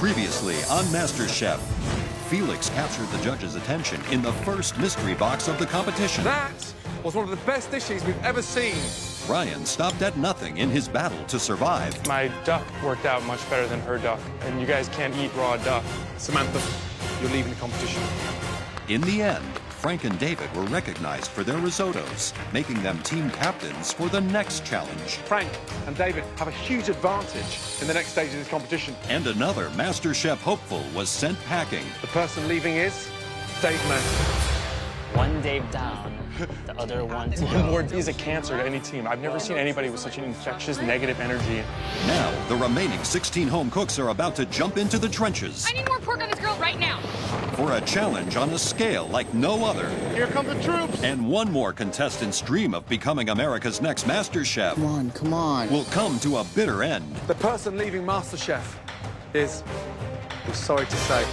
Previously on MasterChef, Felix captured the judge's attention in the first mystery box of the competition. That was one of the best dishes we've ever seen. Ryan stopped at nothing in his battle to survive. My duck worked out much better than her duck, and you guys can't eat raw duck. Samantha, you're leaving the competition. In the end, Frank and David were recognized for their risottos, making them team captains for the next challenge. Frank and David have a huge advantage in the next stage of this competition. And another MasterChef hopeful was sent packing. The person leaving is Dave Mann. One Dave down, the other one to One go. more is a cancer to any team. I've never seen anybody with such an infectious negative energy. Now, the remaining 16 home cooks are about to jump into the trenches I need more pork on this grill right now. for a challenge on a scale like no other. Here come the troops. And one more contestant's dream of becoming America's next MasterChef Come on. will come to a bitter end. The person leaving MasterChef is, I'm sorry to say,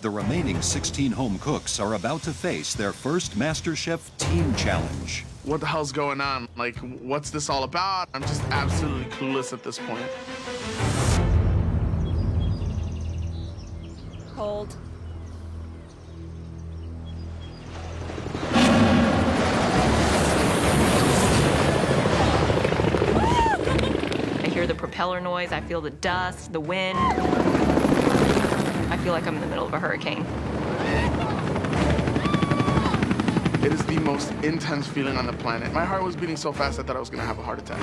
The remaining 16 home cooks are about to face their first MasterChef team challenge. What the hell's going on? Like, what's this all about? I'm just absolutely clueless at this point. Cold. I hear the propeller noise, I feel the dust, the wind. I feel like I'm in the middle of a hurricane. It is the most intense feeling on the planet. My heart was beating so fast I thought I was gonna have a heart attack.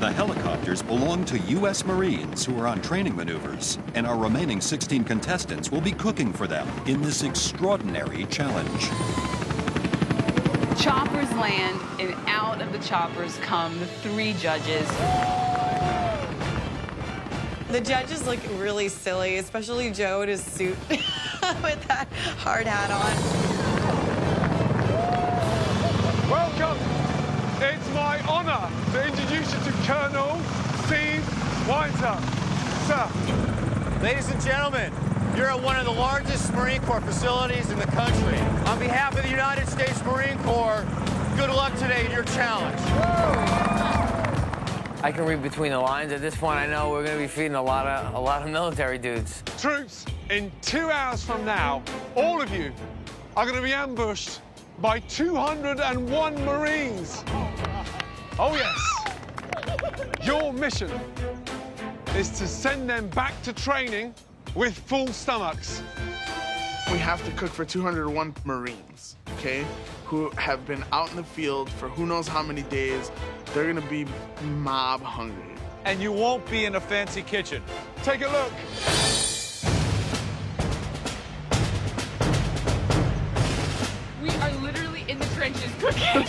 The helicopters belong to U.S. Marines who are on training maneuvers, and our remaining 16 contestants will be cooking for them in this extraordinary challenge. Choppers land, and out of the choppers come the three judges. The judges look really silly, especially Joe in his suit with that hard hat on. welcome. It's my honor to introduce you to Colonel Steve Whiter. Sir. Ladies and gentlemen, you're at one of the largest Marine Corps facilities in the country. On behalf of the United States Marine Corps, good luck today in your challenge. I can read between the lines. At this point, I know we're going to be feeding a lot of military dudes. Troops, in 2 hours from now, all of you are going to be ambushed by 201 Marines. Oh, yes. Your mission is to send them back to training with full stomachs. We have to cook for 201 Marines, okay, who have been out in the field for who knows how many days. They're gonna be mob hungry. And you won't be in a fancy kitchen. Take a look. We are literally in the trenches cooking.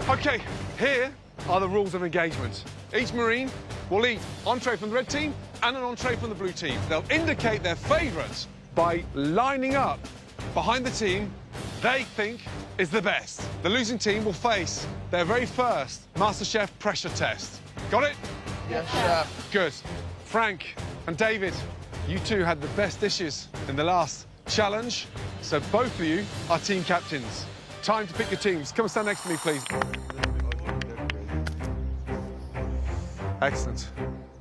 Okay, here are the rules of engagement. Each Marine will eat entree from the red team and an entree from the blue team. They'll indicate their favourites by lining up behind the team they think is the best. The losing team will face their very first MasterChef pressure test. Got it? Yes, chef. Good. Frank and David, you two had the best dishes in the last challenge, so both of you are team captains. Time to pick your teams. Come and stand next to me, please. Excellent.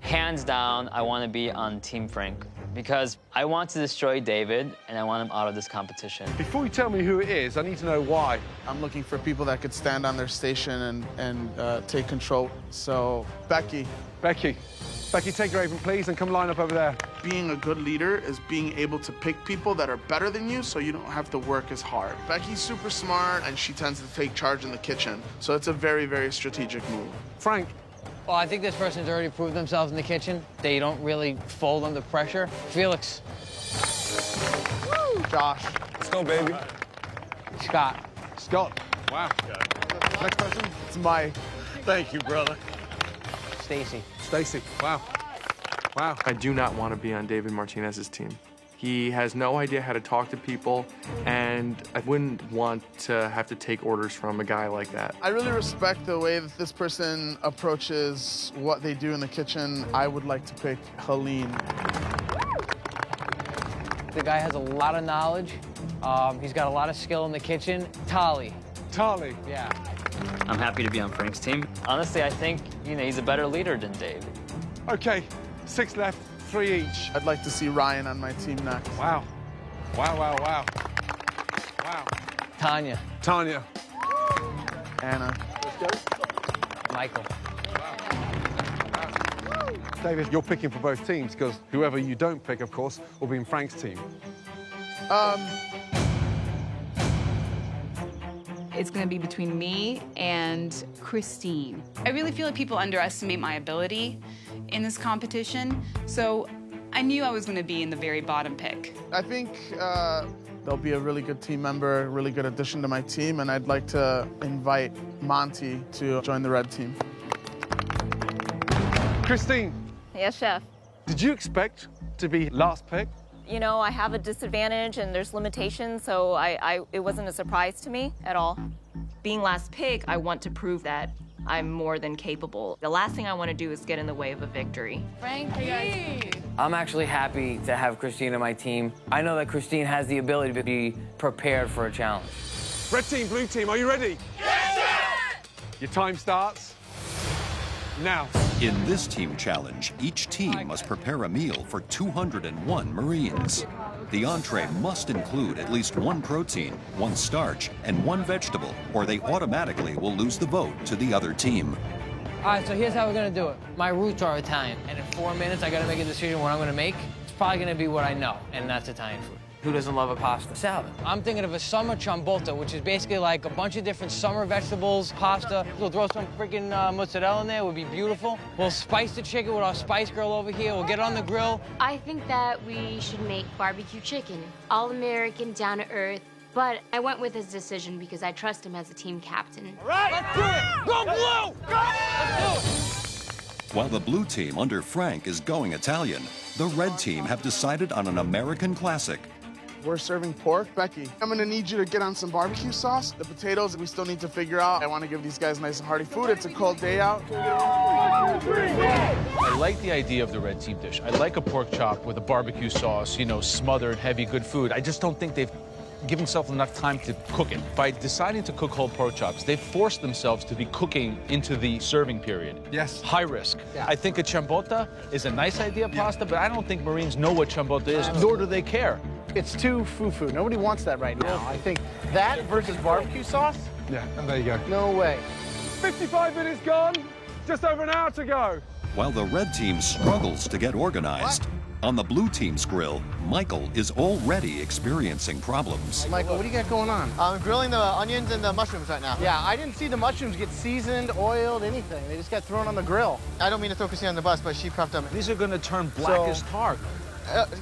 Hands down, I want to be on Team Frank because I want to destroy David and I want him out of this competition. Before you tell me who it is, I need to know why. I'm looking for people that could stand on their station and take control. So, Becky. Becky, take your apron, please, and come line up over there. Being a good leader is being able to pick people that are better than you so you don't have to work as hard. Becky's super smart, and she tends to take charge in the kitchen. So it's a very, very strategic move. Frank. Well, I think this person's already proved themselves in the kitchen. They don't really fold under pressure. Felix. Woo! Josh. Let's go, baby. Scott. Scott. Wow. Next person. It's Mike. Thank you, brother. Stacy. Stacy. Wow. Wow. I do not want to be on David Martinez's team. He has no idea how to talk to people, and I wouldn't want to have to take orders from a guy like that. I really respect the way that this person approaches what they do in the kitchen. I would like to pick Helene. The guy has a lot of knowledge. He's got a lot of skill in the kitchen. Tali. Tali. Yeah. I'm happy to be on Frank's team. Honestly, I think, he's a better leader than Dave. Okay, 6 left, 3 each. I'd like to see Ryan on my team next. Wow. Wow, wow, wow. Wow. Tanya. Tanya. Anna. Michael. David, you're picking for both teams because whoever you don't pick, of course, will be in Frank's team. It's going to be between me and Christine. I really feel like people underestimate my ability in this competition, so I knew I was going to be in the very bottom pick. I think they'll be a really good team member, a really good addition to my team, and I'd like to invite Monty to join the red team. Christine. Yes, chef. Did you expect to be last pick? I have a disadvantage and there's limitations, so it wasn't a surprise to me at all. Being last pick, I want to prove that I'm more than capable. The last thing I want to do is get in the way of a victory. Frankie! I'm actually happy to have Christine on my team. I know that Christine has the ability to be prepared for a challenge. Red team, blue team, are you ready? Yes, sir! Your time starts now. In this team challenge, each team must prepare a meal for 201 Marines. The entree must include at least 1 protein, 1 starch, and 1 vegetable, or they automatically will lose the vote to the other team. All right, so here's how we're gonna do it. My roots are Italian, and in 4 minutes, I gotta make a decision what I'm gonna make. It's probably gonna be what I know, and that's Italian food. Who doesn't love a pasta salad? I'm thinking of a summer ciabatta, which is basically like a bunch of different summer vegetables, pasta. We'll throw some freaking mozzarella in there, it would be beautiful. We'll spice the chicken with our spice girl over here. We'll get it on the grill. I think that we should make barbecue chicken, all-American, down-to-earth. But I went with his decision because I trust him as a team captain. All right, let's do it! Go blue! Go! Let's do it! While the blue team under Frank is going Italian, the red team have decided on an American classic. We're serving pork. Becky, I'm gonna need you to get on some barbecue sauce. The potatoes, we still need to figure out. I wanna give these guys nice and hearty food. It's a cold day out. I like the idea of the red team dish. I like a pork chop with a barbecue sauce, smothered, heavy, good food. I just don't think they've given themselves enough time to cook it. By deciding to cook whole pork chops, they've forced themselves to be cooking into the serving period. Yes. High risk. Yeah. I think a ciabatta is a nice idea, pasta, but I don't think Marines know what ciabatta is, nor do they care. It's too foo-foo. Nobody wants that right now. I think that versus barbecue sauce? Yeah, and there you go. No way. 55 minutes gone, just over an hour to go. While the red team struggles to get organized, on the blue team's grill, Michael is already experiencing problems. Michael, what do you got going on? I'm grilling the onions and the mushrooms right now. Yeah, I didn't see the mushrooms get seasoned, oiled, anything. They just got thrown on the grill. I don't mean to throw Christine on the bus, but she prepped them. These are going to turn black as tar.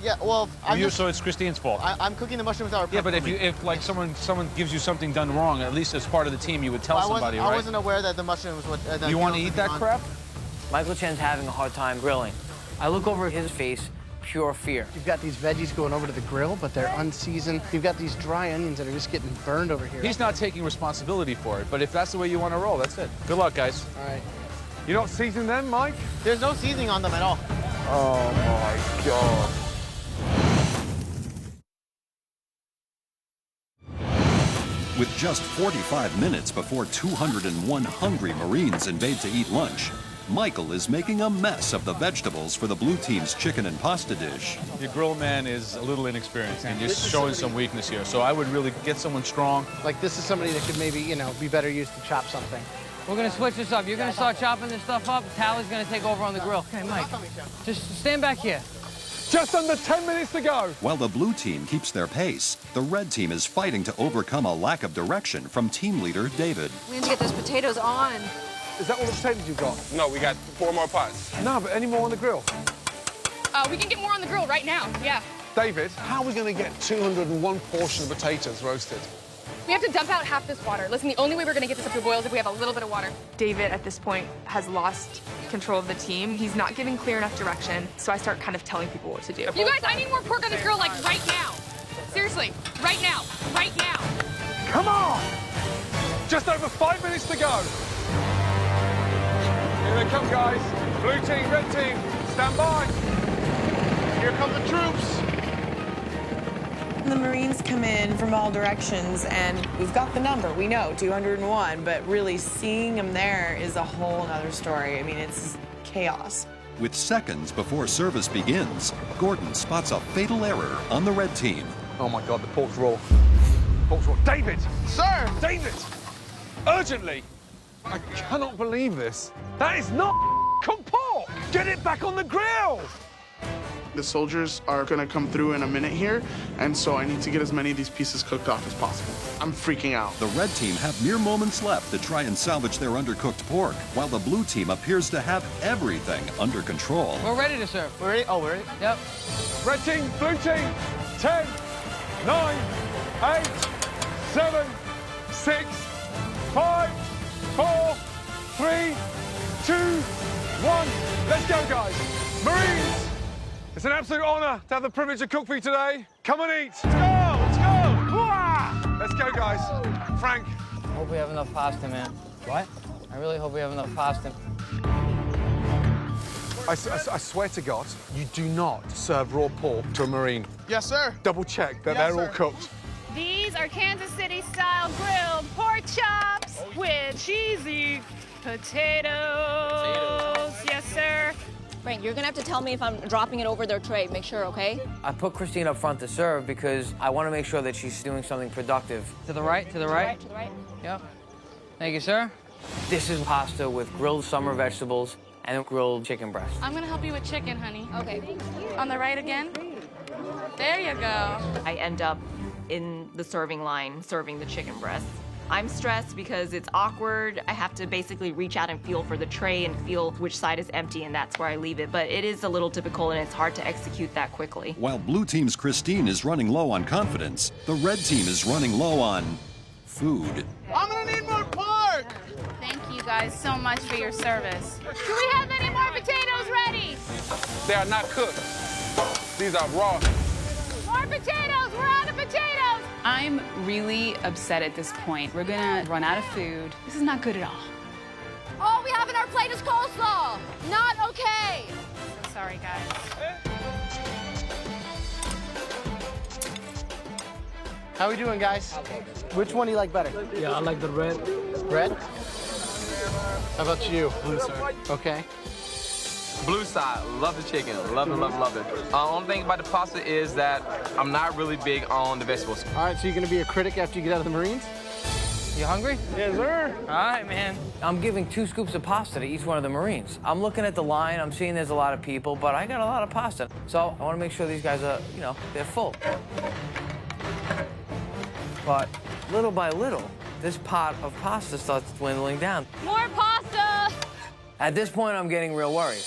Yeah, well, So it's Christine's fault. I'm cooking the mushrooms that were prepped. Yeah, but if like someone gives you something done wrong, at least as part of the team, you would tell somebody, right? I wasn't aware that the mushrooms would. You want to eat that crap? Michael Chen's having a hard time grilling. I look over his face, pure fear. You've got these veggies going over to the grill, but they're unseasoned. You've got these dry onions that are just getting burned over here. He's not taking responsibility for it, but if that's the way you want to roll, that's it. Good luck, guys. All right. You not seasoning them, Mike? There's no seasoning on them at all. Oh my God. With just 45 minutes before 201 hungry Marines invade to eat lunch, Michael is making a mess of the vegetables for the blue team's chicken and pasta dish. Your grill man is a little inexperienced, and you're showing some weakness here. So I would really get someone strong. Like this is somebody that could maybe, be better used to chop something. We're gonna switch this up. You're gonna start chopping this stuff up. Tally's gonna take over on the grill. Okay, Mike, just stand back here. Just under 10 minutes to go. While the blue team keeps their pace, the red team is fighting to overcome a lack of direction from team leader David. We need to get those potatoes on. Is that all the potatoes you've got? No, we got 4 more pots. No, but any more on the grill? We can get more on the grill right now, yeah. David, how are we going to get 201 portions of potatoes roasted? We have to dump out half this water. Listen, the only way we're gonna get this up to a boil is if we have a little bit of water. David, at this point, has lost control of the team. He's not giving clear enough direction, so I start kind of telling people what to do. You guys, I need more pork on this grill, like, right now. Seriously, right now, right now. Come on! Just over 5 minutes to go. Here they come, guys. Blue team, red team, stand by. Here come the troops. The Marines come in from all directions, and we've got the number. We know, 201, but really seeing them there is a whole other story. I mean, it's chaos. With seconds before service begins, Gordon spots a fatal error on the red team. Oh my God, the pork's raw. Pork's raw. David! Sir! David! Urgently! I cannot believe this. That is not cooked pork! Get it back on the grill! The soldiers are gonna come through in a minute here, and so I need to get as many of these pieces cooked off as possible. I'm freaking out. The red team have mere moments left to try and salvage their undercooked pork, while the blue team appears to have everything under control. We're ready to serve. We're ready? Oh, we're ready? Yep. Red team, blue team, 10, 9, 8, 7, 6, 5, 4, 3, 2, 1. Let's go, guys. Marines! It's an absolute honor to have the privilege to cook for you today. Come and eat. Let's go, let's go. Hoo-ah! Let's go, guys. Frank. I hope we have enough pasta, man. What? I really hope we have enough pasta. I swear to God, you do not serve raw pork to a Marine. Yes, sir. Double check that they're all cooked. These are Kansas City-style grilled pork chops with cheesy potatoes. Yes, sir. Frank, you're gonna have to tell me if I'm dropping it over their tray. Make sure, okay? I put Christine up front to serve because I want to make sure that she's doing something productive. To the right, to the right. To the right. Yep. Thank you, sir. This is pasta with grilled summer vegetables and grilled chicken breast. I'm gonna help you with chicken, honey. Okay. On the right again. There you go. I end up in the serving line serving the chicken breast. I'm stressed because it's awkward. I have to basically reach out and feel for the tray and feel which side is empty, and that's where I leave it. But it is a little difficult, and it's hard to execute that quickly. While blue team's Christine is running low on confidence, the red team is running low on food. I'm gonna need more pork! Thank you guys so much for your service. Do we have any more potatoes ready? They are not cooked. These are raw. More potatoes! We're out of potatoes! I'm really upset at this point. We're gonna run out of food. This is not good at all. All we have in our plate is coleslaw. Not okay. So sorry, guys. How we doing, guys? Which one do you like better? Yeah, I like the red. Red? How about you? Blue side. Okay. Blue side, love the chicken, love it, love it. Only thing about the pasta is that I'm not really big on the vegetables. All right, so you're gonna be a critic after you get out of the Marines? You hungry? Yes, sir. All right, man. I'm giving 2 scoops of pasta to each one of the Marines. I'm looking at the line, I'm seeing there's a lot of people, but I got a lot of pasta. So I want to make sure these guys are, you know, they're full. But little by little, this pot of pasta starts dwindling down. More pasta! At this point, I'm getting real worried.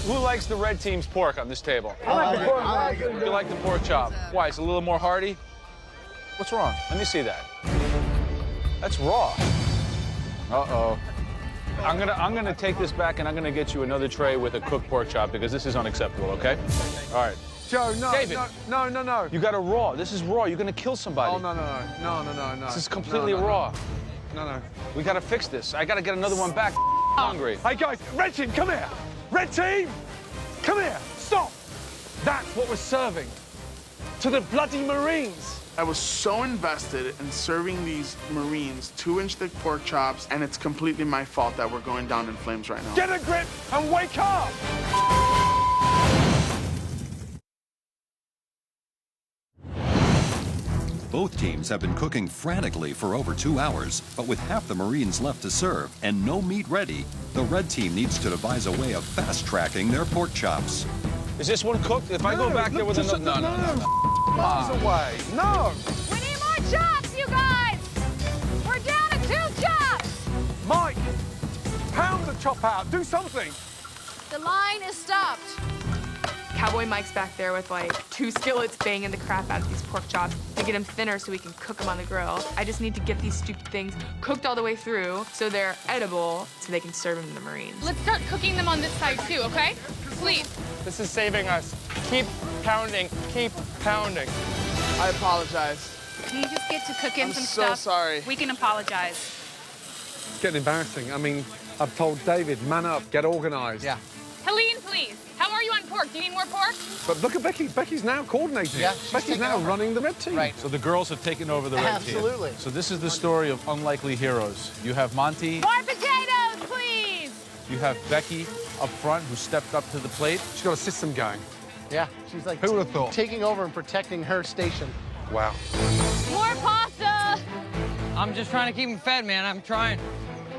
Who likes the red team's pork on this table? I like the pork. I like it. You like the pork chop? Why, it's a little more hearty? What's wrong? Let me see that. That's raw. Uh-oh. I'm gonna take this back and I'm gonna get you another tray with a cooked pork chop because this is unacceptable, okay? All right. Joe, no, David. no. You got a raw. This is raw. You're gonna kill somebody. Oh, no. This is completely raw. No. We gotta fix this. I gotta get another one back. Hungry. Hey, guys, red team, come here. Red team, come here. Stop. That's what we're serving to the bloody Marines. I was so invested in serving these Marines 2-inch thick pork chops, and it's completely my fault that we're going down in flames right now. Get a grip and wake up. Both teams have been cooking frantically for over 2 hours, but with half the Marines left to serve and no meat ready, the red team needs to devise a way of fast-tracking their pork chops. Is this one cooked? If I go back there with another... No. Miles away. No. We need more chops, you guys! We're down to 2 chops! Mike, pound the chop out. Do something. The line is stopped. Cowboy Mike's back there with like 2 skillets banging the crap out of these pork chops to get them thinner so we can cook them on the grill. I just need to get these stupid things cooked all the way through so they're edible so they can serve them to the Marines. Let's start cooking them on this side too, okay? Please. This is saving us. Keep pounding. Keep pounding. I apologize. Can you just get to cooking I'm some so stuff? sorry. We can apologize. It's getting embarrassing. I mean, I've told David, man up, get organized. Yeah. Helene, please. How are you on pork? Do you need more pork? But look at Becky. Becky's now coordinating. Yeah, Becky's now running the red team. Right. So the girls have taken over the red team. Absolutely. So this is the story of unlikely heroes. You have Monty, More potatoes, please. you have Becky up front who stepped up to the plate. She's got a system going. Yeah, she's like Who would have thought? taking over and protecting her station. Wow. More pasta. I'm just trying to keep them fed, man. I'm trying.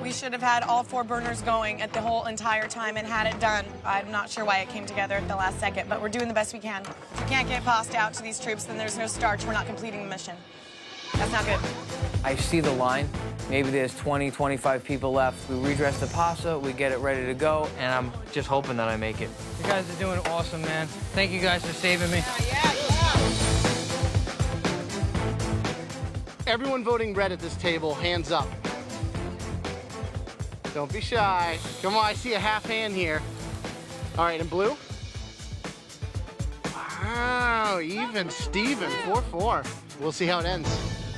We should have had all 4 burners going at the whole entire time and had it done. I'm not sure why it came together at the last second, but we're doing the best we can. If we can't get pasta out to these troops, then there's no starch. We're not completing the mission. That's not good. I see the line. Maybe there's 20, 25 people left. We redress the pasta, we get it ready to go, and I'm just hoping that I make it. You guys are doing awesome, man. Thank you guys for saving me. Everyone voting red at this table, hands up. Don't be shy. Come on, I see a half hand here. All right, and blue? Wow, even Steven, 4-4. We'll see how it ends.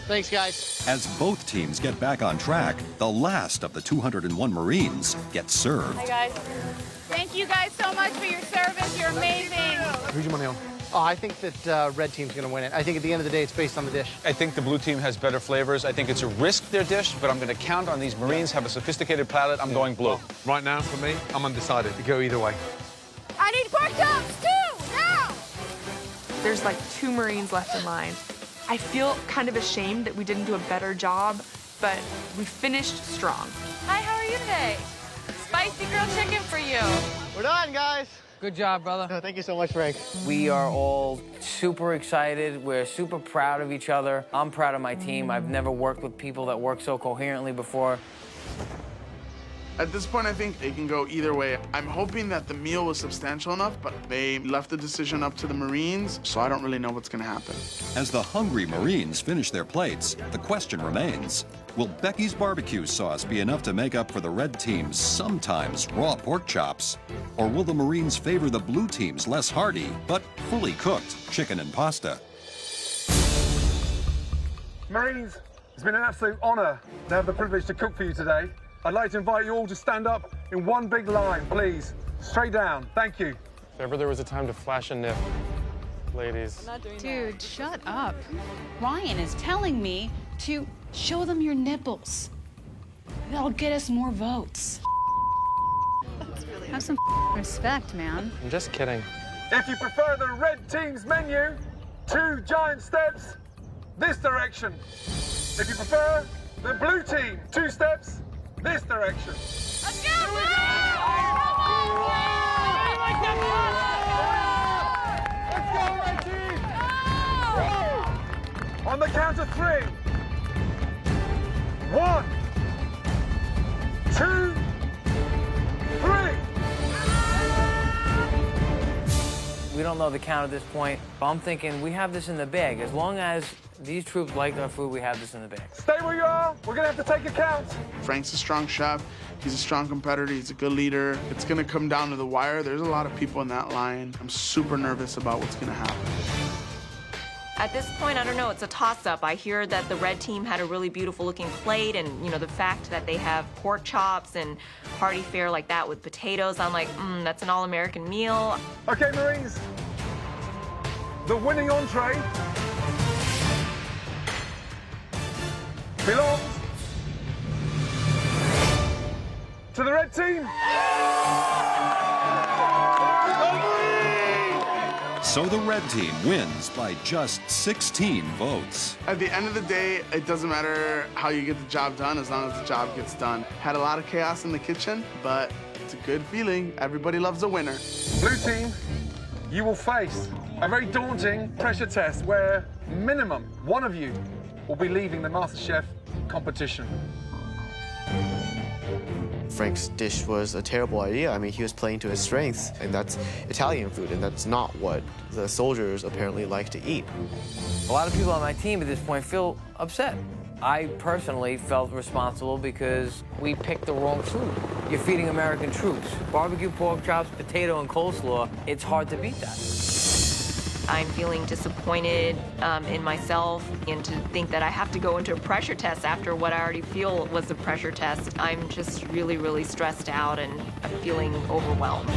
Thanks, guys. As both teams get back on track, the last of the 201 Marines get served. Hi, guys. Thank you guys so much for your service. You're amazing. Who's your money on? Oh, I think that red team's gonna win it. I think at the end of the day, it's based on the dish. I think the blue team has better flavors. I think it's a risk, their dish, but I'm going to count on these Marines, have a sophisticated palate. I'm going blue. Right now, for me, I'm undecided. You go either way. I need pork chops too, now. There's like 2 Marines left in line. I feel kind of ashamed that we didn't do a better job, but we finished strong. Hi, how are you today? Spicy grilled chicken for you. We're done, guys. Good job, brother. No, thank you so much, Frank. We are all super excited. We're super proud of each other. I'm proud of my team. I've never worked with people that work so coherently before. At this point, I think it can go either way. I'm hoping that the meal was substantial enough, but they left the decision up to the Marines, so I don't really know what's gonna happen. As the hungry Marines finish their plates, the question remains, will Becky's barbecue sauce be enough to make up for the red team's sometimes raw pork chops? Or will the Marines favor the blue team's less hearty, but fully cooked chicken and pasta? Marines, it's been an absolute honor to have the privilege to cook for you today. I'd like to invite you all to stand up in one big line, please. Straight down. Thank you. If ever there was a time to flash a nip, ladies. Dude, shut up. Ryan is telling me to show them your nipples. That'll get us more votes. Have some respect, man. I'm just kidding. If you prefer the red team's menu, 2 giant steps this direction. If you prefer the blue team, 2 steps this direction. Let's go, Blue! Let's go, red team! On the count of 3. 1, 2, 3. We don't know the count at this point, but I'm thinking we have this in the bag. As long as these troops like our food, we have this in the bag. Stay where you are. We're gonna have to take a count. Frank's a strong chef. He's a strong competitor. He's a good leader. It's gonna come down to the wire. There's a lot of people in that line. I'm super nervous about what's gonna happen. At this point, I don't know, it's a toss-up. I hear that the red team had a really beautiful looking plate, and you know, the fact that they have pork chops and hearty fare like that with potatoes, I'm like, that's an all-American meal. Okay, Marines. The winning entree belongs to the red team. So the red team wins by just 16 votes. At the end of the day, it doesn't matter how you get the job done as long as the job gets done. Had a lot of chaos in the kitchen, but it's a good feeling. Everybody loves a winner. Blue team, you will face a very daunting pressure test where minimum one of you will be leaving the MasterChef competition. Frank's dish was a terrible idea. I mean, he was playing to his strengths, and that's Italian food, and that's not what the soldiers apparently like to eat. A lot of people on my team at this point feel upset. I personally felt responsible because we picked the wrong food. You're feeding American troops. Barbecue pork chops, potato, and coleslaw, it's hard to beat that. I'm feeling disappointed in myself, and to think that I have to go into a pressure test after what I already feel was a pressure test. I'm just really, really stressed out, and I'm feeling overwhelmed.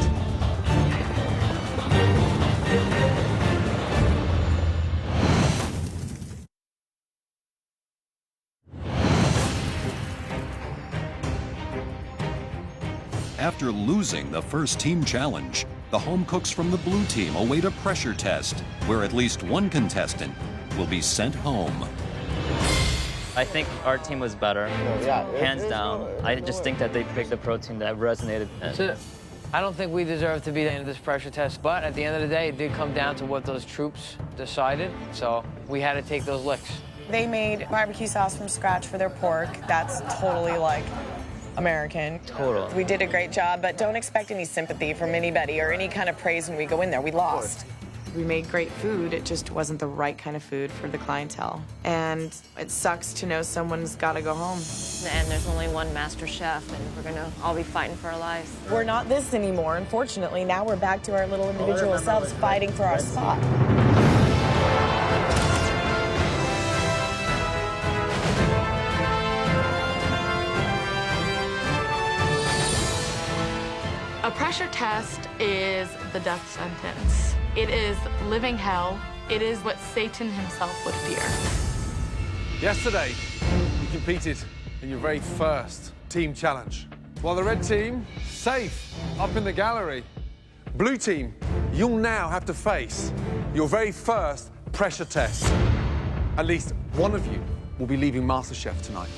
After losing the first team challenge, the home cooks from the blue team await a pressure test, where at least one contestant will be sent home. I think our team was better, hands down. I just think that they picked a protein that resonated. That's it. I don't think we deserve to be in this pressure test, but at the end of the day, it did come down to what those troops decided, so we had to take those licks. They made barbecue sauce from scratch for their pork. That's totally, like, American. Total. We did a great job, but don't expect any sympathy from anybody or any kind of praise when we go in there. We lost. We made great food, it just wasn't the right kind of food for the clientele. And it sucks to know someone's got to go home. And there's only one MasterChef, and we're gonna all be fighting for our lives. We're not this anymore, unfortunately. Now we're back to our little individual selves fighting for our spot. A pressure test is the death sentence. It is living hell. It is what Satan himself would fear. Yesterday, you competed in your very first team challenge. While the red team, safe, up in the gallery. Blue team, you'll now have to face your very first pressure test. At least one of you will be leaving MasterChef tonight.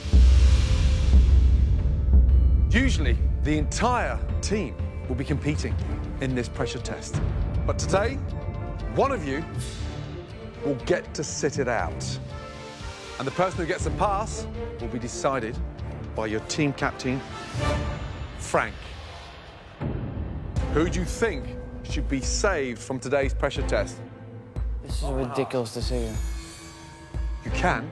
Usually, the entire team will be competing in this pressure test. But today, one of you will get to sit it out. And the person who gets a pass will be decided by your team captain, Frank. Who do you think should be saved from today's pressure test? This is a ridiculous decision. You can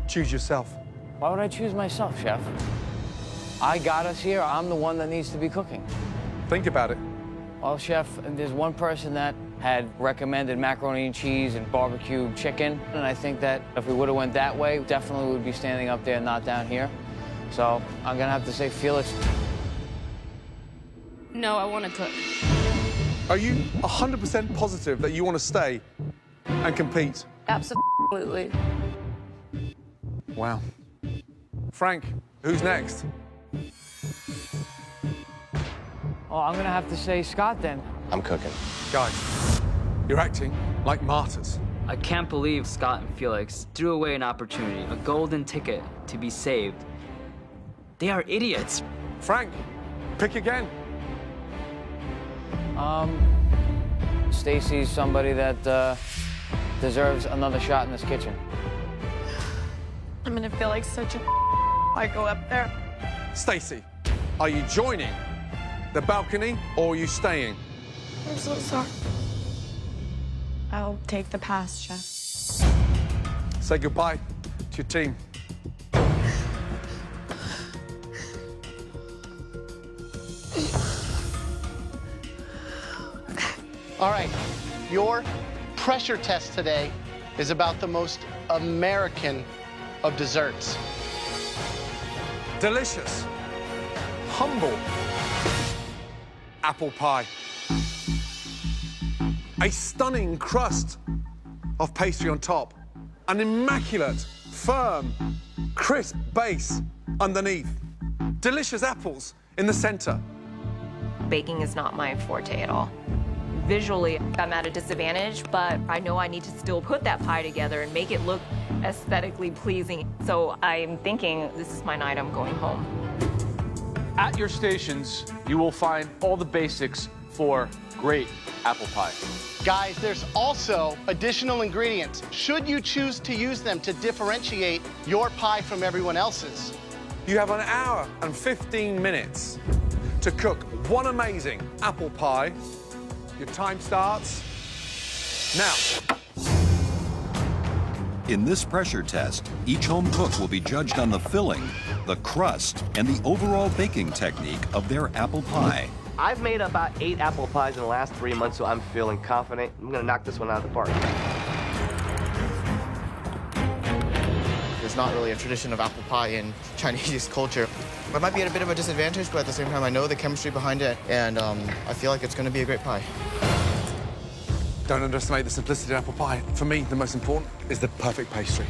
choose yourself. Why would I choose myself, Chef? I got us here. I'm the one that needs to be cooking. Think about it. Well, Chef, there's one person that had recommended macaroni and cheese and barbecue chicken, and I think that if we would have went that way, definitely would be standing up there, not down here. So I'm gonna have to say Felix. No, I want to cook. Are you 100% positive that you want to stay and compete? Absolutely. Wow. Frank, who's next? Oh, I'm gonna have to say Scott then. I'm cooking. Guys, you're acting like martyrs. I can't believe Scott and Felix threw away an opportunity, a golden ticket to be saved. They are idiots. Frank, pick again. Stacy's somebody that deserves another shot in this kitchen. I'm gonna feel like such a I go up there. Stacy, are you joining the balcony or are you staying? I'm so sorry. I'll take the pass, Chef. Say goodbye to your team. All right, your pressure test today is about the most American of desserts. Delicious, humble apple pie. A stunning crust of pastry on top. An immaculate, firm, crisp base underneath. Delicious apples in the center. Baking is not my forte at all. Visually, I'm at a disadvantage, but I know I need to still put that pie together and make it look aesthetically pleasing. So I'm thinking this is my night, I'm going home. At your stations, you will find all the basics for great apple pie. Guys, there's also additional ingredients, should you choose to use them to differentiate your pie from everyone else's. You have 1 hour and 15 minutes to cook one amazing apple pie. Your time starts now. In this pressure test, each home cook will be judged on the filling, the crust, and the overall baking technique of their apple pie. I've made about 8 apple pies in the last 3 months, so I'm feeling confident. I'm gonna knock this one out of the park. There's not really a tradition of apple pie in Chinese culture. I might be at a bit of a disadvantage, but at the same time, I know the chemistry behind it, and I feel like it's gonna be a great pie. Don't underestimate the simplicity of apple pie. For me, the most important is the perfect pastry.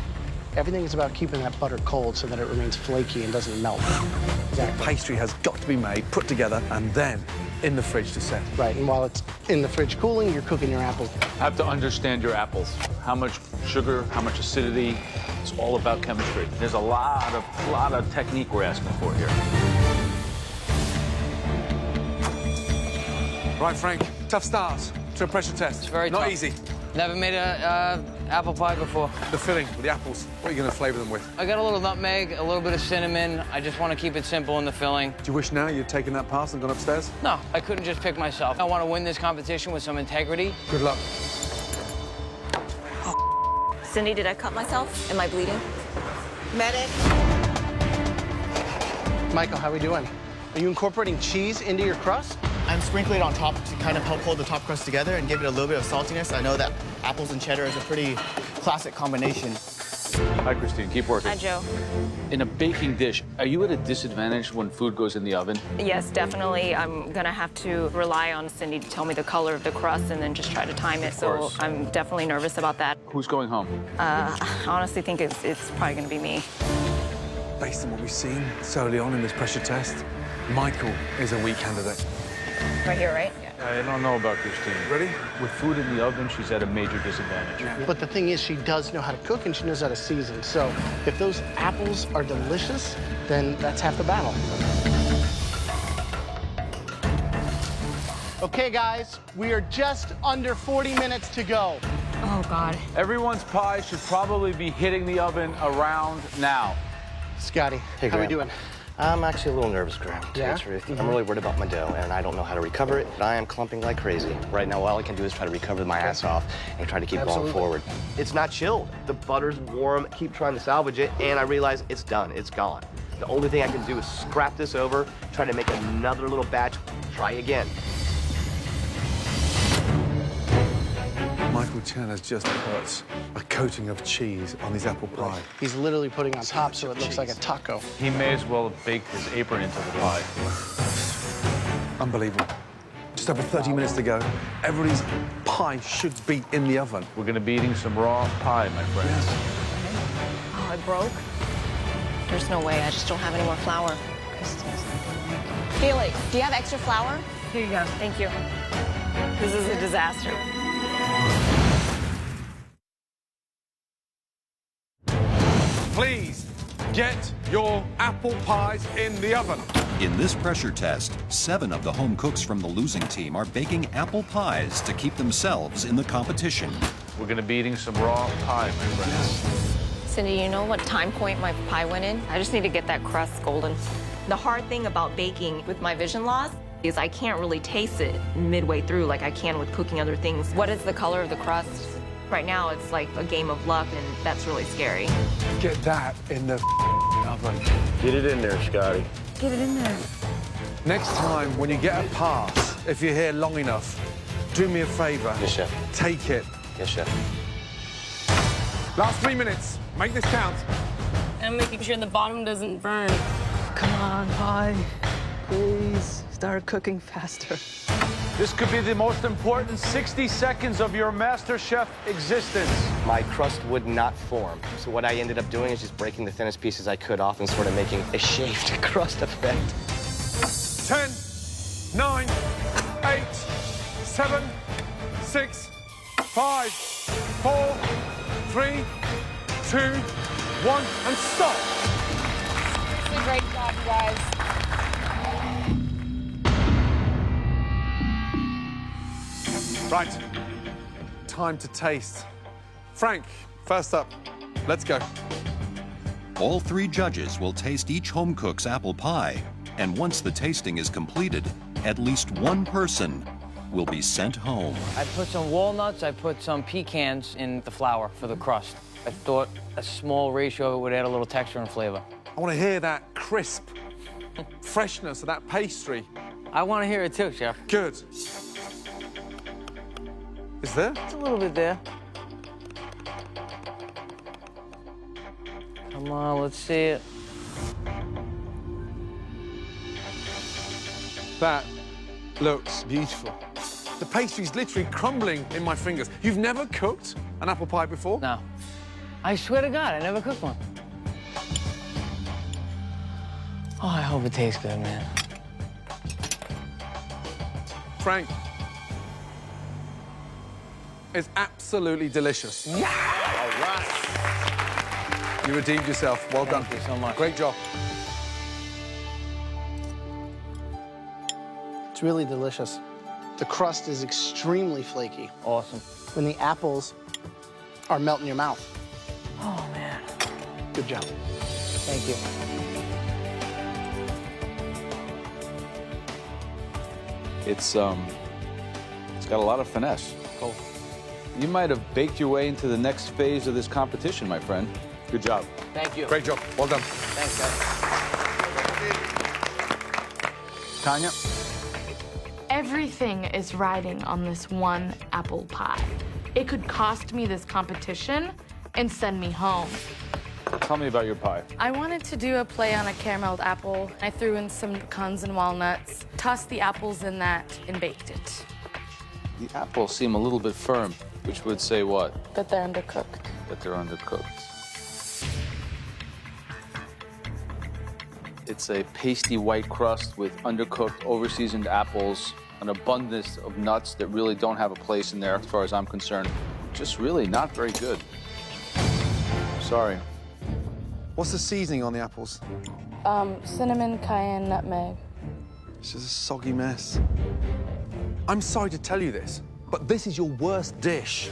Everything is about keeping that butter cold so that it remains flaky and doesn't melt. Exactly. Pastry has got to be made, put together, and then in the fridge to set. Right, and while it's in the fridge cooling, you're cooking your apples. I have to understand your apples. How much sugar, how much acidity. It's all about chemistry. There's a lot of technique we're asking for here. Right, Frank, tough start to a pressure test. It's very Not tough. easy. Never made a apple pie before. The filling with the apples, what are you going to flavour them with? I got a little nutmeg, a little bit of cinnamon. I just want to keep it simple in the filling. Do you wish now you'd taken that pass and gone upstairs? No, I couldn't just pick myself. I want to win this competition with some integrity. Good luck. Cindy, did I cut myself? Am I bleeding? Medic. Michael, how are we doing? Are you incorporating cheese into your crust? I'm sprinkling it on top to kind of help hold the top crust together and give it a little bit of saltiness. I know that apples and cheddar is a pretty classic combination. Hi, Christine. Keep working. Hi, Joe. In a baking dish, are you at a disadvantage when food goes in the oven? Yes, definitely. I'm gonna have to rely on Cindy to tell me the color of the crust and then just try to time it. So I'm definitely nervous about that. Who's going home? I honestly think it's probably gonna be me. Based on what we've seen so early on in this pressure test, Michael is a weak candidate. Right here, right? I don't know about Christine. Ready? With food in the oven, she's at a major disadvantage. But the thing is, she does know how to cook and she knows how to season. So if those apples are delicious, then that's half the battle. Okay, guys, we are just under 40 minutes to go. Oh, God. Everyone's pie should probably be hitting the oven around now. Scotty, Hey, how we Graham. doing? I'm actually a little nervous, Graham, to tell Yeah? you the truth. I'm really worried about my dough, and I don't know how to recover it. I am clumping like crazy. Right now, all I can do is try to recover my ass off and try to keep going forward. It's not chilled. The butter's warm. Keep trying to salvage it, and I realize it's done. It's gone. The only thing I can do is scrap this over, try to make another little batch, try again. Michael Chen has just put a coating of cheese on his apple pie. He's literally putting on top so it looks like a taco. He may as well have baked his apron into the pie. Unbelievable. Just over 30 minutes to go. Everybody's pie should be in the oven. We're going to be eating some raw pie, my friends. Oh, it broke? There's no way. I just don't have any more flour. Felix, do you have extra flour? Here you go. Thank you. This is a disaster. Please get your apple pies in the oven. In this pressure test, 7 of the home cooks from the losing team are baking apple pies to keep themselves in the competition. We're going to be eating some raw pie, my friends. Cindy, you know what time point my pie went in? I just need to get that crust golden. The hard thing about baking with my vision loss is I can't really taste it midway through like I can with cooking other things. What is the color of the crust? Right now, it's like a game of luck, and that's really scary. Get that in the oven. Get it in there, Scotty. Get it in there. Next time, when you get a pass, if you're here long enough, do me a favor. Yes, chef. Take it. Yes, chef. Last 3 minutes. Make this count. I'm making sure the bottom doesn't burn. Come on, pie. Please start cooking faster. This could be the most important 60 seconds of your MasterChef existence. My crust would not form. So what I ended up doing is just breaking the thinnest pieces I could off and sort of making a shaved crust effect. 10, 9, 8, 7, 6, 5, 4, 3, 2, 1, and stop. Seriously, great job, you guys. Right, time to taste. Frank, first up, let's go. All 3 judges will taste each home cook's apple pie, and once the tasting is completed, at least one person will be sent home. I put some walnuts, I put some pecans in the flour for the crust. I thought a small ratio of it would add a little texture and flavor. I want to hear that crisp freshness of that pastry. I want to hear it too, Chef. Good. Is there? It's a little bit there. Come on, let's see it. That looks beautiful. The pastry's literally crumbling in my fingers. You've never cooked an apple pie before? No. I swear to God, I never cooked one. Oh, I hope it tastes good, man. Frank, it's absolutely delicious. Yeah! All right. You redeemed yourself. Well done. Thank you so much. Great job. It's really delicious. The crust is extremely flaky. Awesome. When the apples are melting in your mouth. Oh, man. Good job. Thank you. It's got a lot of finesse. Cool. You might have baked your way into the next phase of this competition, my friend. Good job. Thank you. Great job. Well done. Thanks, guys. Tanya? Everything is riding on this one apple pie. It could cost me this competition and send me home. Tell me about your pie. I wanted to do a play on a carameled apple. I threw in some pecans and walnuts, tossed the apples in that, and baked it. The apples seem a little bit firm, which would say what? That they're undercooked. That they're undercooked. It's a pasty white crust with undercooked, over-seasoned apples, an abundance of nuts that really don't have a place in there, as far as I'm concerned. Just really not very good. Sorry. What's the seasoning on the apples? Cinnamon, cayenne, nutmeg. It's just a soggy mess. I'm sorry to tell you this, but this is your worst dish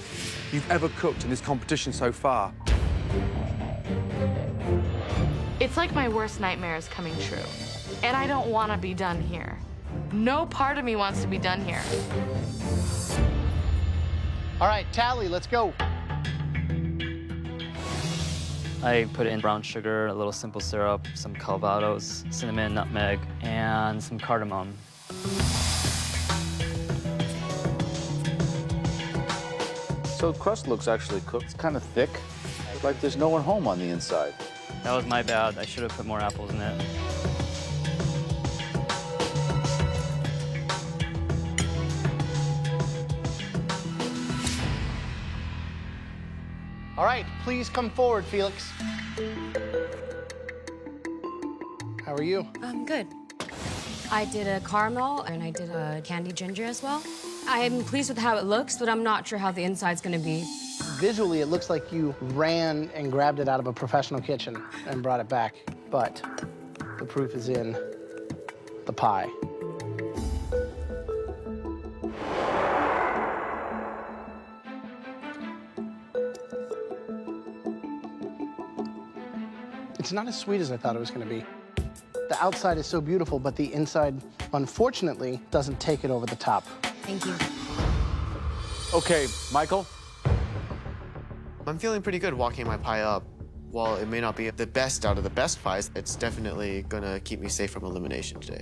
you've ever cooked in this competition so far. It's like my worst nightmare is coming true. And I don't want to be done here. No part of me wants to be done here. All right, tally, let's go. I put in brown sugar, a little simple syrup, some Calvados, cinnamon, nutmeg, and some cardamom. So the crust looks actually cooked. It's kind of thick. It's like there's no one home on the inside. That was my bad. I should have put more apples in it. All right, please come forward, Felix. How are you? I'm good. I did a caramel and I did a candy ginger as well. I'm pleased with how it looks, but I'm not sure how the inside's gonna be. Visually, it looks like you ran and grabbed it out of a professional kitchen and brought it back, but the proof is in the pie. It's not as sweet as I thought it was going to be. The outside is so beautiful, but the inside, unfortunately, doesn't take it over the top. Thank you. Okay, Michael? I'm feeling pretty good walking my pie up. While it may not be the best out of the best pies, it's definitely gonna keep me safe from elimination today.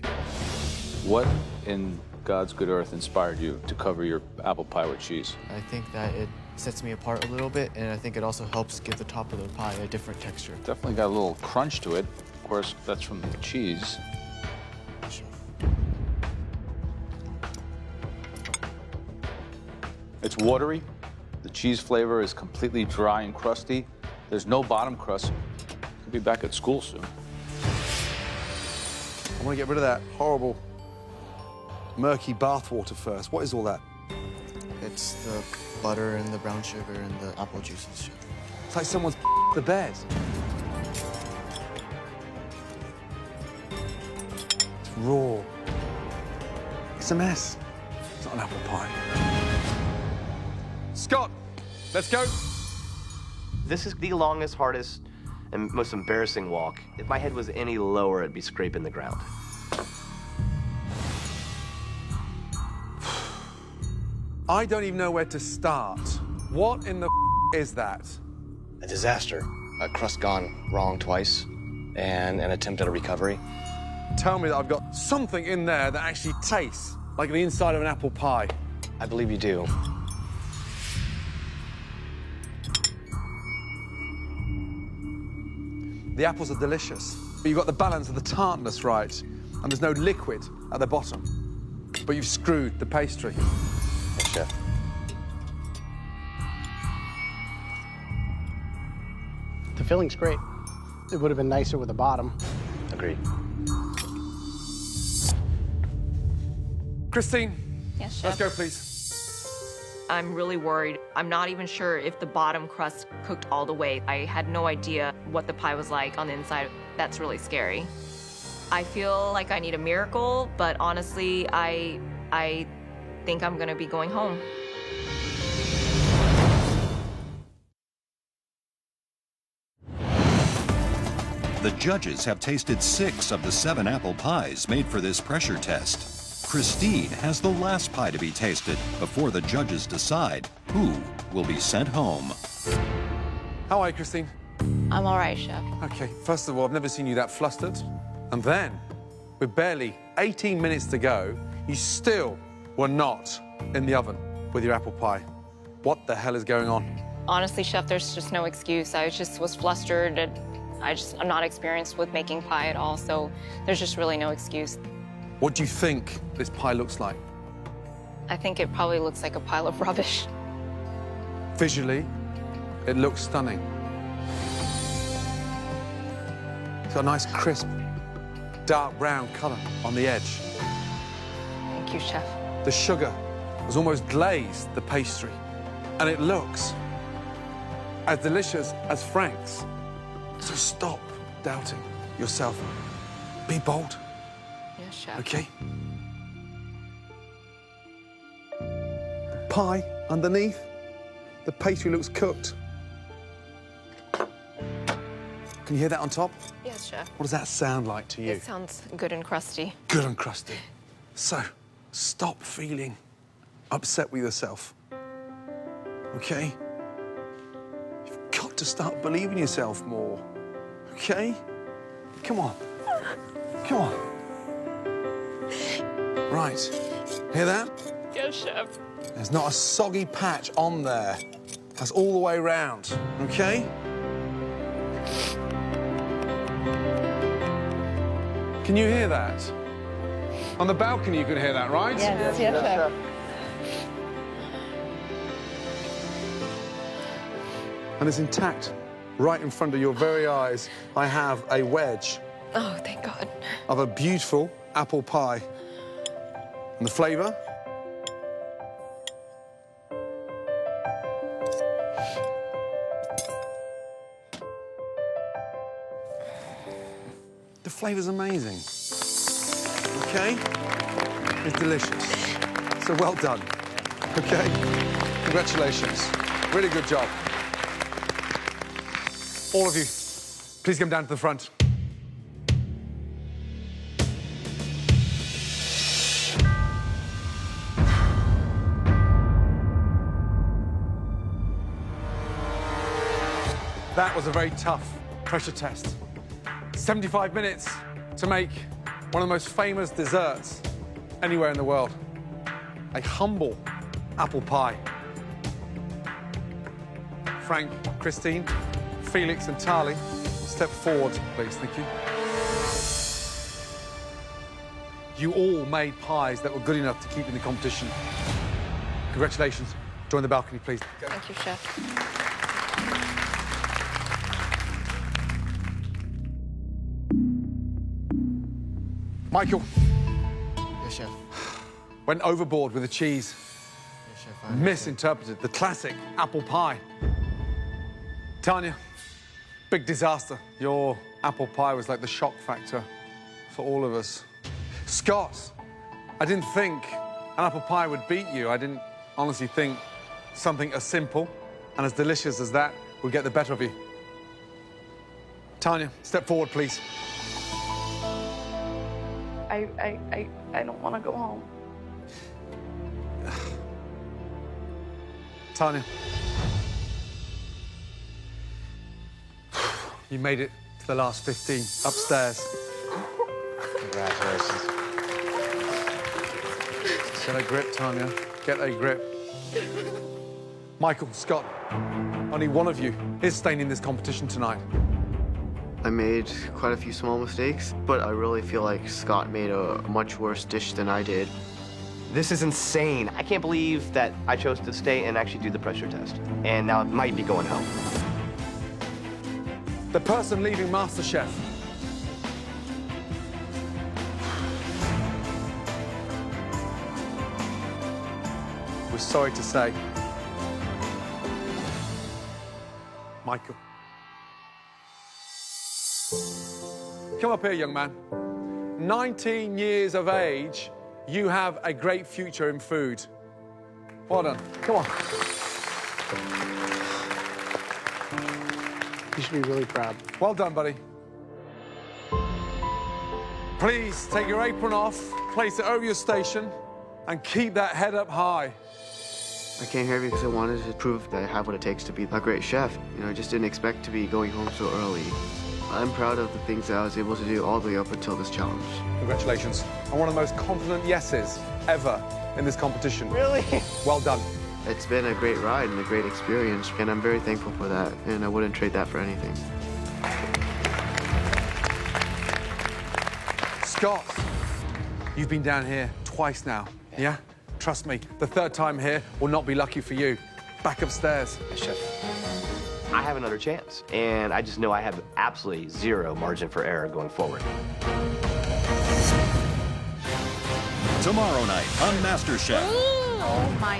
What in God's good earth inspired you to cover your apple pie with cheese? I think that it sets me apart a little bit, and I think it also helps give the top of the pie a different texture. Definitely got a little crunch to it. Of course, that's from the cheese. It's watery. The cheese flavor is completely dry and crusty. There's no bottom crust. Could be back at school soon. I want to get rid of that horrible, murky bathwater first. What is all that? It's the butter and the brown sugar and the apple juices. It's like someone's the bed. It's raw. It's a mess. It's not an apple pie. Scott, let's go. This is the longest, hardest and most embarrassing walk. If my head was any lower, it'd be scraping the ground. I don't even know where to start. What in the is that? A disaster. A crust gone wrong twice, and an attempt at a recovery. Tell me that I've got something in there that actually tastes like the inside of an apple pie. I believe you do. The apples are delicious, but you've got the balance of the tartness right, and there's no liquid at the bottom. But you've screwed the pastry. Yes, chef. The filling's great. It would have been nicer with the bottom. Agreed. Christine. Yes, chef. Let's go, please. I'm really worried. I'm not even sure if the bottom crust cooked all the way. I had no idea what the pie was like on the inside. That's really scary. I feel like I need a miracle, but honestly, I think I'm gonna be going home. The judges have tasted 6 of the 7 apple pies made for this pressure test. Christine has the last pie to be tasted before the judges decide who will be sent home. How are you, Christine? I'm all right, chef. Okay, first of all, I've never seen you that flustered. And then, with barely 18 minutes to go, you still were not in the oven with your apple pie. What the hell is going on? Honestly, chef, there's just no excuse. I just was flustered. And I'm not experienced with making pie at all, so there's just really no excuse. What do you think this pie looks like? I think it probably looks like a pile of rubbish. Visually, it looks stunning. It's got a nice, crisp, dark brown colour on the edge. Thank you, chef. The sugar has almost glazed the pastry, and it looks as delicious as Frank's. So stop doubting yourself. Be bold. Yes, chef. Okay? Pie underneath. The pastry looks cooked. Can you hear that on top? Yes, chef. What does that sound like to you? It sounds good and crusty. Good and crusty. So, stop feeling upset with yourself. Okay? You've got to start believing yourself more. Okay? Come on. Come on. Right. Hear that? Yes, chef. There's not a soggy patch on there. That's all the way round. Okay? Can you hear that? On the balcony you can hear that, right? Yes, yes, chef. And it's intact. Right in front of your very eyes, I have a wedge Oh, thank God. of a beautiful apple pie. And the flavour? The flavour's amazing. Okay? It's delicious. So well done. Okay? Congratulations. Really good job. All of you, please come down to the front. That was a very tough pressure test. 75 minutes to make one of the most famous desserts anywhere in the world. A humble apple pie. Frank, Christine, Felix and Tali, step forward, please, thank you. You all made pies that were good enough to keep in the competition. Congratulations. Join the balcony, please. Go. Thank you, chef. Michael. Yes, chef. Went overboard with the cheese. Yes, chef. I Misinterpreted the classic apple pie. Tanya, big disaster. Your apple pie was like the shock factor for all of us. Scott, I didn't think an apple pie would beat you. I didn't honestly think something as simple and as delicious as that would get the better of you. Tanya, step forward, please. I don't want to go home. Tanya. You made it to the last 15 upstairs. Congratulations. Get a grip, Tanya. Get a grip. Michael, Scott, only one of you is staying in this competition tonight. I made quite a few small mistakes, but I really feel like Scott made a much worse dish than I did. This is insane. I can't believe that I chose to stay and actually do the pressure test. And now it might be going home. The person leaving MasterChef. We're sorry to say, Michael. Come up here, young man. 19 years of age, you have a great future in food. Well done. Come on. You should be really proud. Well done, buddy. Please take your apron off, place it over your station, and keep that head up high. I came here because I wanted to prove that I have what it takes to be a great chef. You know, I just didn't expect to be going home so early. I'm proud of the things that I was able to do all the way up until this challenge. Congratulations on one of the most confident yeses ever in this competition. Really? Well done. It's been a great ride and a great experience, and I'm very thankful for that, and I wouldn't trade that for anything. Scott, you've been down here twice now, yeah? Trust me, the third time here will not be lucky for you. Back upstairs. Yes, Chef. I have another chance, and I just know I have absolutely zero margin for error going forward. Tomorrow night on MasterChef, Oh my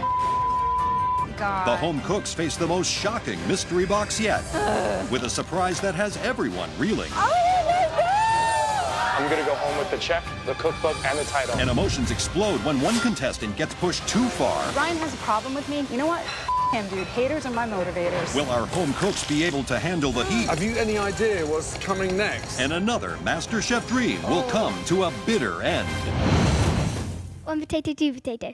God. the home cooks face the most shocking mystery box yet, with a surprise that has everyone reeling. I'm gonna go home with the check, the cookbook, and the title. And emotions explode when one contestant gets pushed too far. Ryan has a problem with me. You know what? Him, dude. Haters are my motivators. Will our home cooks be able to handle the heat? Have you any idea what's coming next? And another MasterChef dream will come to a bitter end. One potato, two potato.